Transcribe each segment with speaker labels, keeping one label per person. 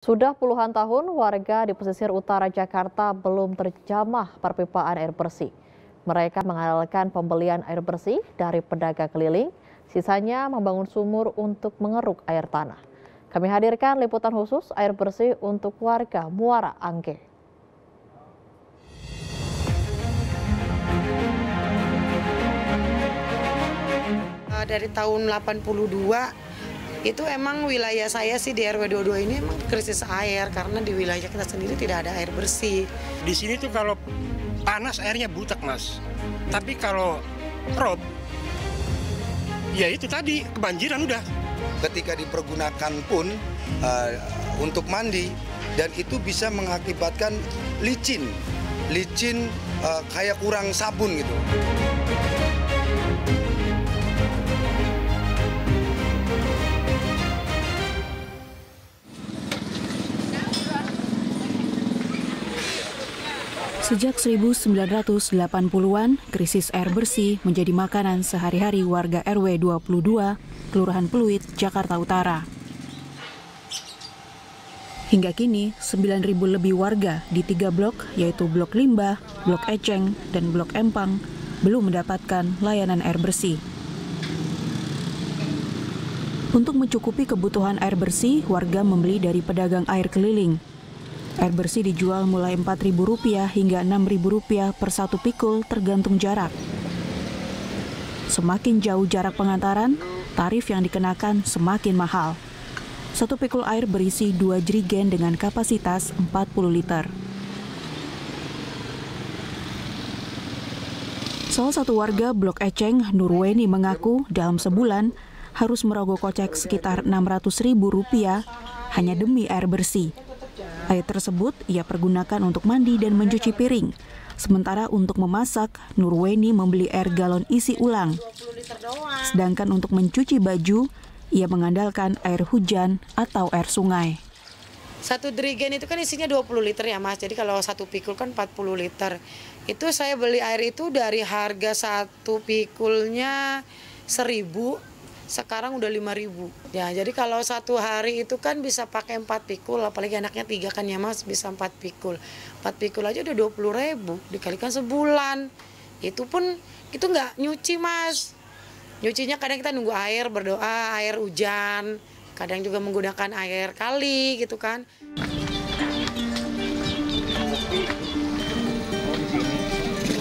Speaker 1: Sudah puluhan tahun warga di pesisir utara Jakarta belum terjamah perpipaan air bersih. Mereka mengandalkan pembelian air bersih dari pedagang keliling, sisanya membangun sumur untuk mengeruk air tanah. Kami hadirkan liputan khusus air bersih untuk warga Muara Angke.
Speaker 2: Dari tahun 82 itu emang wilayah saya sih di RW 22 ini emang krisis air karena di wilayah kita sendiri tidak ada air bersih.
Speaker 3: Di sini tuh kalau panas airnya butek, Mas. Tapi kalau rob, ya itu tadi kebanjiran udah.
Speaker 4: Ketika dipergunakan pun untuk mandi dan itu bisa mengakibatkan licin kayak kurang sabun gitu.
Speaker 5: Sejak 1980-an, krisis air bersih menjadi makanan sehari-hari warga RW 22, Kelurahan Pluit, Jakarta Utara. Hingga kini, 9.000 lebih warga di 3 blok, yaitu Blok Limbah, Blok Eceng, dan Blok Empang, belum mendapatkan layanan air bersih. Untuk mencukupi kebutuhan air bersih, warga membeli dari pedagang air keliling. Air bersih dijual mulai Rp4.000 hingga Rp6.000 per satu pikul tergantung jarak. Semakin jauh jarak pengantaran, tarif yang dikenakan semakin mahal. Satu pikul air berisi 2 jerigen dengan kapasitas 40 liter. Salah satu warga Blok Eceng, Nurweni, mengaku dalam sebulan harus merogoh kocek sekitar Rp600.000 hanya demi air bersih. Air tersebut ia pergunakan untuk mandi dan mencuci piring. Sementara untuk memasak, Nurweni membeli air galon isi ulang. Sedangkan untuk mencuci baju, ia mengandalkan air hujan atau air sungai.
Speaker 2: Satu jerigen itu kan isinya 20 liter ya Mas, jadi kalau satu pikul kan 40 liter. Itu saya beli air itu dari harga satu pikulnya 1.000. Sekarang udah 5.000. Ya, jadi kalau satu hari itu kan bisa pakai 4 pikul, apalagi anaknya 3 kan ya Mas, bisa 4 pikul. 4 pikul aja udah 20.000, dikalikan sebulan. Itu pun itu nggak nyuci Mas. Nyucinya kadang kita nunggu air, berdoa, air hujan. Kadang juga menggunakan air kali gitu kan.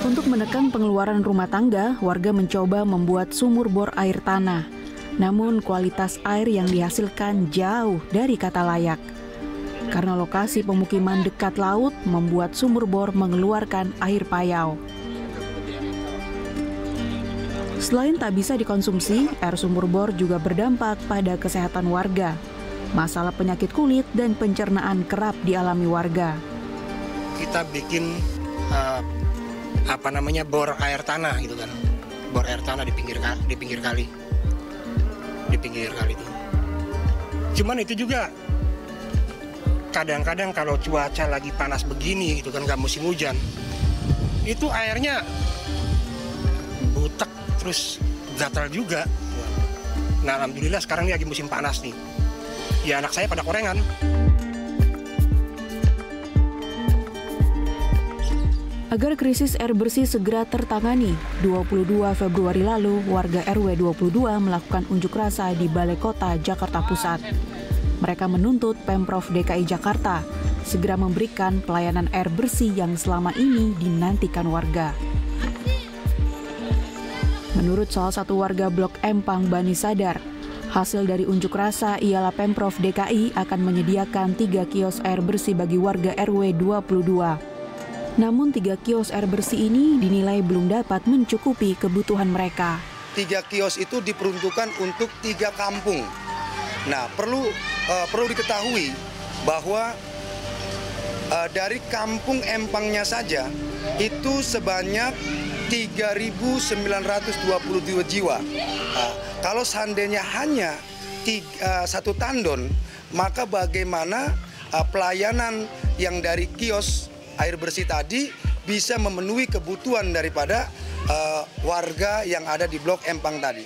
Speaker 5: Untuk menekan pengeluaran rumah tangga, warga mencoba membuat sumur bor air tanah. Namun kualitas air yang dihasilkan jauh dari kata layak. Karena lokasi pemukiman dekat laut membuat sumur bor mengeluarkan air payau. Selain tak bisa dikonsumsi, air sumur bor juga berdampak pada kesehatan warga. Masalah penyakit kulit dan pencernaan kerap dialami warga.
Speaker 3: Kita bikin bor air tanah gitu kan. Bor air tanah di pinggir kali. Di pinggir kali itu. Cuman itu juga kadang-kadang kalau cuaca lagi panas begini gitu kan, nggak musim hujan, itu airnya butek terus gatal juga. Nah alhamdulillah sekarang ini lagi musim panas nih, ya anak saya pada korengan.
Speaker 5: Agar krisis air bersih segera tertangani, 22 Februari lalu warga RW 22 melakukan unjuk rasa di Balai Kota Jakarta Pusat. Mereka menuntut Pemprov DKI Jakarta segera memberikan pelayanan air bersih yang selama ini dinantikan warga. Menurut salah satu warga Blok Empang, Bani Sadar, hasil dari unjuk rasa ialah Pemprov DKI akan menyediakan 3 kios air bersih bagi warga RW 22. Namun 3 kios air bersih ini dinilai belum dapat mencukupi kebutuhan mereka.
Speaker 4: 3 kios itu diperuntukkan untuk 3 kampung. Nah, perlu diketahui bahwa dari kampung Empangnya saja itu sebanyak 3.922 jiwa. Kalau seandainya hanya 1 tandon, maka bagaimana pelayanan yang dari kios air bersih tadi bisa memenuhi kebutuhan daripada warga yang ada di Blok Empang tadi.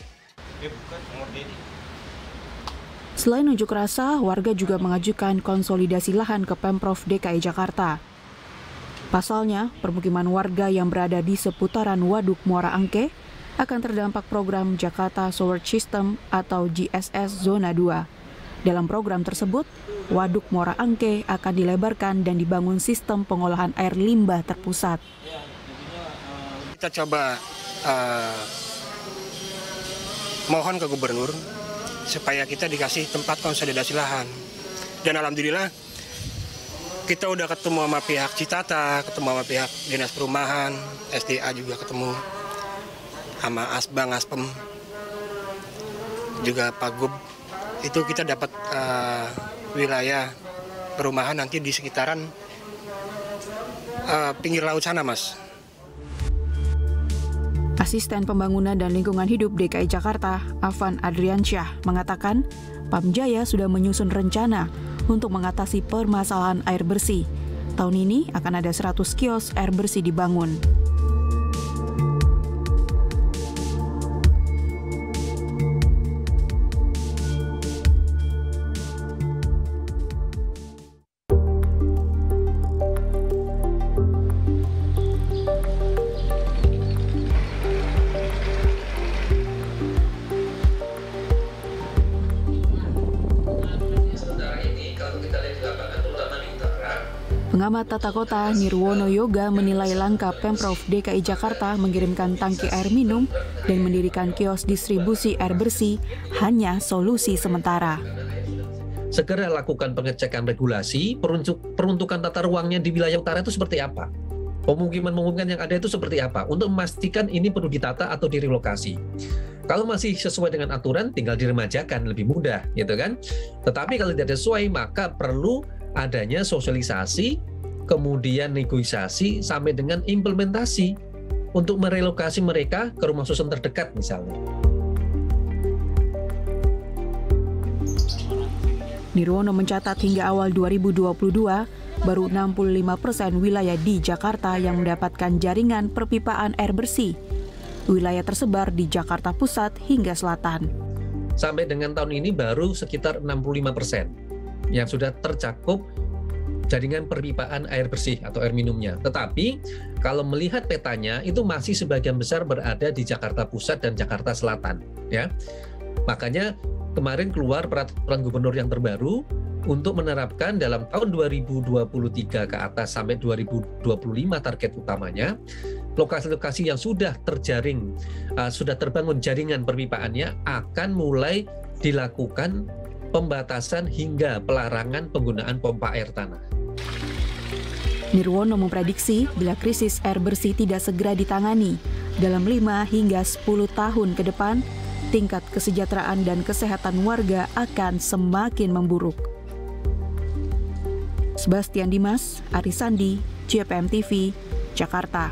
Speaker 5: Selain unjuk rasa, warga juga mengajukan konsolidasi lahan ke Pemprov DKI Jakarta. Pasalnya, permukiman warga yang berada di seputaran Waduk Muara Angke akan terdampak program Jakarta Sewer System atau JSS Zona 2. Dalam program tersebut, Waduk Muara Angke akan dilebarkan dan dibangun sistem pengolahan air limbah terpusat.
Speaker 3: Kita coba mohon ke gubernur supaya kita dikasih tempat konsolidasi lahan. Dan alhamdulillah kita udah ketemu sama pihak Citata, ketemu sama pihak Dinas Perumahan, SDA juga ketemu, sama Asbang, Aspem, juga Pak Gub. Itu kita dapat wilayah perumahan nanti di sekitaran pinggir laut sana, Mas.
Speaker 5: Asisten Pembangunan dan Lingkungan Hidup DKI Jakarta, Afan Adriansyah, mengatakan Pamjaya sudah menyusun rencana untuk mengatasi permasalahan air bersih. Tahun ini akan ada 100 kios air bersih dibangun. Pengamat tata kota Nirwono Yoga menilai langkah Pemprov DKI Jakarta mengirimkan tangki air minum dan mendirikan kios distribusi air bersih hanya solusi sementara.
Speaker 6: Segera lakukan pengecekan regulasi, peruntukan tata ruangnya di wilayah utara itu seperti apa? Pemukiman-pemukiman yang ada itu seperti apa? Untuk memastikan ini perlu ditata atau direlokasi. Kalau masih sesuai dengan aturan, tinggal diremajakan, lebih mudah, gitu kan? Tetapi kalau tidak sesuai, maka perlu adanya sosialisasi, kemudian negosiasi, sampai dengan implementasi untuk merelokasi mereka ke rumah susun terdekat misalnya.
Speaker 5: Nirwono mencatat hingga awal 2022, baru 65% wilayah di Jakarta yang mendapatkan jaringan perpipaan air bersih. Wilayah tersebar di Jakarta Pusat hingga Selatan.
Speaker 6: Sampai dengan tahun ini baru sekitar 65% yang sudah tercakup jaringan perpipaan air bersih atau air minumnya. Tetapi kalau melihat petanya itu masih sebagian besar berada di Jakarta Pusat dan Jakarta Selatan, ya. Makanya kemarin keluar peraturan gubernur yang terbaru untuk menerapkan dalam tahun 2023 ke atas sampai 2025 target utamanya, lokasi-lokasi yang sudah terjaring, sudah terbangun jaringan perpipaannya akan mulai dilakukan pembatasan hingga pelarangan penggunaan pompa air tanah.
Speaker 5: Nirwono memprediksi bila krisis air bersih tidak segera ditangani, dalam 5 hingga 10 tahun ke depan, tingkat kesejahteraan dan kesehatan warga akan semakin memburuk. Sebastian Dimas, Arisandi, JPM TV, Jakarta.